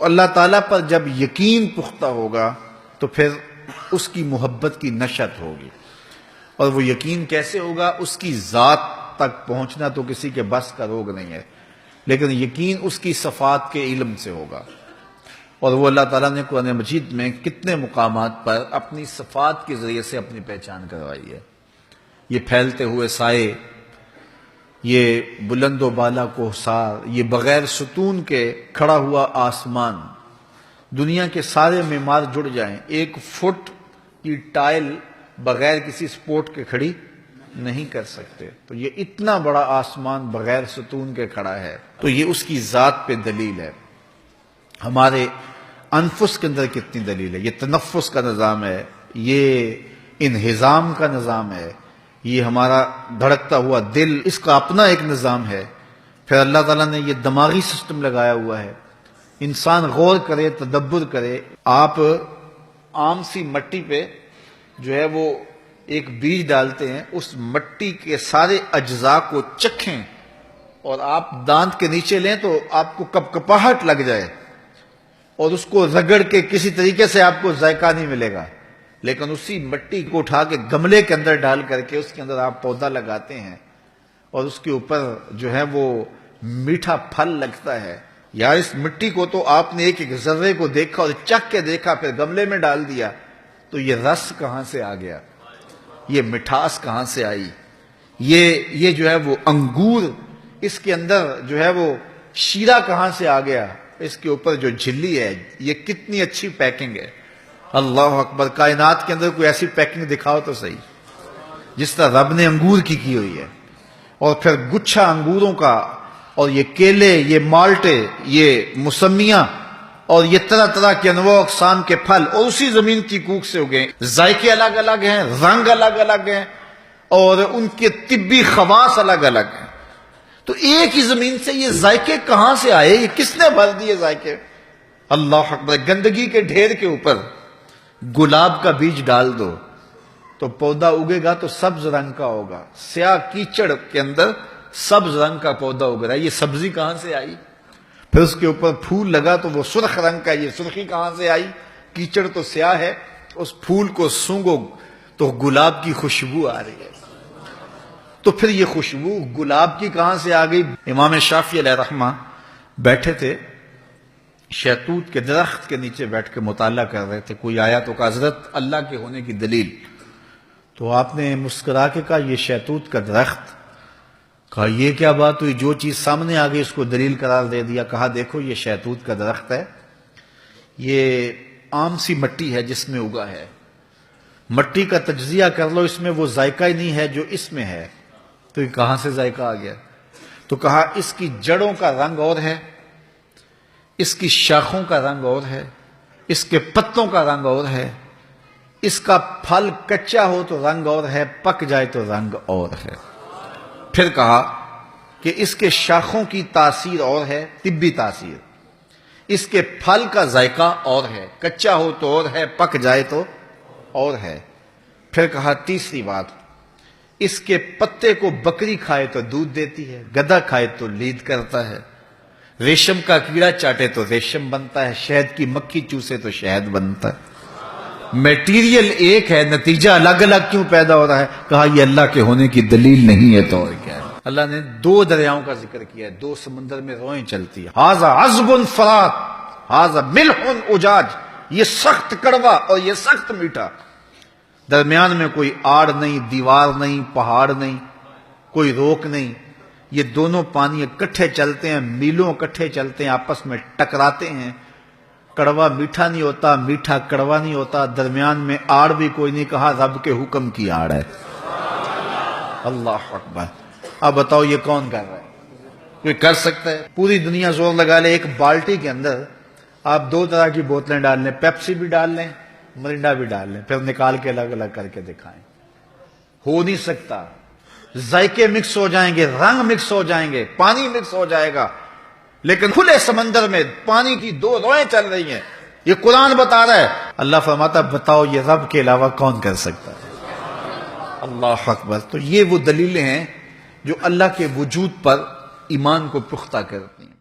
تو اللہ تعالیٰ پر جب یقین پختہ ہوگا تو پھر اس کی محبت کی نشأت ہوگی. اور وہ یقین کیسے ہوگا؟ اس کی ذات تک پہنچنا تو کسی کے بس کا روگ نہیں ہے، لیکن یقین اس کی صفات کے علم سے ہوگا. اور وہ اللہ تعالیٰ نے قرآن مجید میں کتنے مقامات پر اپنی صفات کے ذریعے سے اپنی پہچان کروائی ہے. یہ پھیلتے ہوئے سائے، یہ بلند و بالا کوہسار، یہ بغیر ستون کے کھڑا ہوا آسمان، دنیا کے سارے معمار جڑ جائیں، 1 فٹ کی ٹائل بغیر کسی سپورٹ کے کھڑی نہیں کر سکتے. تو یہ اتنا بڑا آسمان بغیر ستون کے کھڑا ہے، تو یہ اس کی ذات پہ دلیل ہے. ہمارے انفس کے اندر کتنی دلیل ہے. یہ تنفس کا نظام ہے، یہ انہضام کا نظام ہے، یہ ہمارا دھڑکتا ہوا دل، اس کا اپنا ایک نظام ہے. پھر اللہ تعالیٰ نے یہ دماغی سسٹم لگایا ہوا ہے. انسان غور کرے، تدبر کرے. آپ عام سی مٹی پہ جو ہے وہ ایک بیج ڈالتے ہیں، اس مٹی کے سارے اجزاء کو چکھیں اور آپ دانت کے نیچے لیں تو آپ کو کپکپاہٹ لگ جائے اور اس کو رگڑ کے کسی طریقے سے آپ کو ذائقہ نہیں ملے گا. لیکن اسی مٹی کو اٹھا کے گملے کے اندر ڈال کر کے اس کے اندر آپ پودا لگاتے ہیں اور اس کے اوپر جو ہے وہ میٹھا پھل لگتا ہے. یار اس مٹی کو تو آپ نے ایک ایک ذرے کو دیکھا اور چکھ کے دیکھا، پھر گملے میں ڈال دیا، تو یہ رس کہاں سے آ گیا؟ یہ مٹھاس کہاں سے آئی؟ یہ جو ہے وہ انگور، اس کے اندر جو ہے وہ شیرہ کہاں سے آ گیا؟ اس کے اوپر جو جھلی ہے، یہ کتنی اچھی پیکنگ ہے. اللہ اکبر. کائنات کے اندر کوئی ایسی پیکنگ دکھاؤ تو صحیح جس طرح رب نے انگور کی ہوئی ہے. اور پھر گچھا انگوروں کا، اور یہ کیلے، یہ مالٹے، یہ موسمیاں، اور یہ طرح طرح کے انواع اقسام کے پھل، اور اسی زمین کی کوکھ سے اگے. ذائقے الگ الگ ہیں، رنگ الگ الگ ہیں، اور ان کے طبی خواص الگ الگ ہیں. تو ایک ہی زمین سے یہ ذائقے کہاں سے آئے؟ یہ کس نے بھر دیے ذائقے؟ اللہ اکبر. گندگی کے ڈھیر کے اوپر گلاب کا بیج ڈال دو تو پودا اگے گا تو سبز رنگ کا ہوگا. سیاہ کیچڑ کے اندر سبز رنگ کا پودا اگ رہا ہے. یہ سبزی کہاں سے آئی؟ پھر اس کے اوپر پھول لگا تو وہ سرخ رنگ کا. یہ سرخی کہاں سے آئی؟ کیچڑ تو سیاہ ہے، اس پھول کو سونگو تو گلاب کی خوشبو آ رہی ہے. تو پھر یہ خوشبو گلاب کی کہاں سے آ گئی؟ امام شافعی علیہ رحمہ بیٹھے تھے، شہتوت کے درخت کے نیچے بیٹھ کے مطالعہ کر رہے تھے. کوئی آیا تو کہا حضرت اللہ کے ہونے کی دلیل. تو آپ نے مسکرا کے کہا یہ شہتوت کا درخت. کہا یہ کیا بات ہوئی؟ جو چیز سامنے آ گئی اس کو دلیل قرار دے دیا. کہا دیکھو یہ شہتوت کا درخت ہے، یہ عام سی مٹی ہے جس میں اگا ہے. مٹی کا تجزیہ کر لو، اس میں وہ ذائقہ ہی نہیں ہے جو اس میں ہے. تو یہ کہاں سے ذائقہ آ گیا؟ تو کہا اس کی جڑوں کا رنگ اور ہے، اس کی شاخوں کا رنگ اور ہے، اس کے پتوں کا رنگ اور ہے، اس کا پھل کچا ہو تو رنگ اور ہے، پک جائے تو رنگ اور ہے. پھر کہا کہ اس کے شاخوں کی تاثیر اور ہے، طبی تاثیر، اس کے پھل کا ذائقہ اور ہے، کچا ہو تو اور ہے، پک جائے تو اور ہے. پھر کہا تیسری بات، اس کے پتے کو بکری کھائے تو دودھ دیتی ہے، گدھا کھائے تو لید کرتا ہے، ریشم کا کیڑا چاٹے تو ریشم بنتا ہے، شہد کی مکھی چوسے تو شہد بنتا ہے. میٹیریل ایک ہے، نتیجہ الگ الگ کیوں پیدا ہو رہا ہے؟ کہا یہ اللہ کے ہونے کی دلیل نہیں ہے. تو اور کیا ہے؟ اللہ نے 2 دریاؤں کا ذکر کیا ہے، 2 سمندر میں روئیں چلتی ہیں. ھذا عذب فرات، ھذا ملح اجاج. یہ سخت کڑوا اور یہ سخت میٹھا. درمیان میں کوئی آڑ نہیں، دیوار نہیں، پہاڑ نہیں، کوئی روک نہیں. یہ دونوں پانی اکٹھے چلتے ہیں، میلوں اکٹھے چلتے ہیں، آپس میں ٹکراتے ہیں. کڑوا میٹھا نہیں ہوتا، میٹھا کڑوا نہیں ہوتا، درمیان میں آڑ بھی کوئی نہیں. کہا رب کے حکم کی آڑ ہے. اللہ اکبر. اب بتاؤ یہ کون کر رہا ہے؟ کوئی کر سکتا ہے؟ پوری دنیا زور لگا لے، ایک بالٹی کے اندر آپ 2 طرح کی بوتلیں ڈال لیں، پیپسی بھی ڈال لیں، مرنڈا بھی ڈال لیں، پھر نکال کے الگ الگ کر کے دکھائیں. ہو نہیں سکتا. ذائقے مکس ہو جائیں گے، رنگ مکس ہو جائیں گے، پانی مکس ہو جائے گا. لیکن کھلے سمندر میں پانی کی 2 روئیں چل رہی ہیں. یہ قرآن بتا رہا ہے. اللہ فرماتا بتاؤ یہ رب کے علاوہ کون کر سکتا ہے؟ اللہ اکبر. تو یہ وہ دلیلیں ہیں جو اللہ کے وجود پر ایمان کو پختہ کرتی ہیں.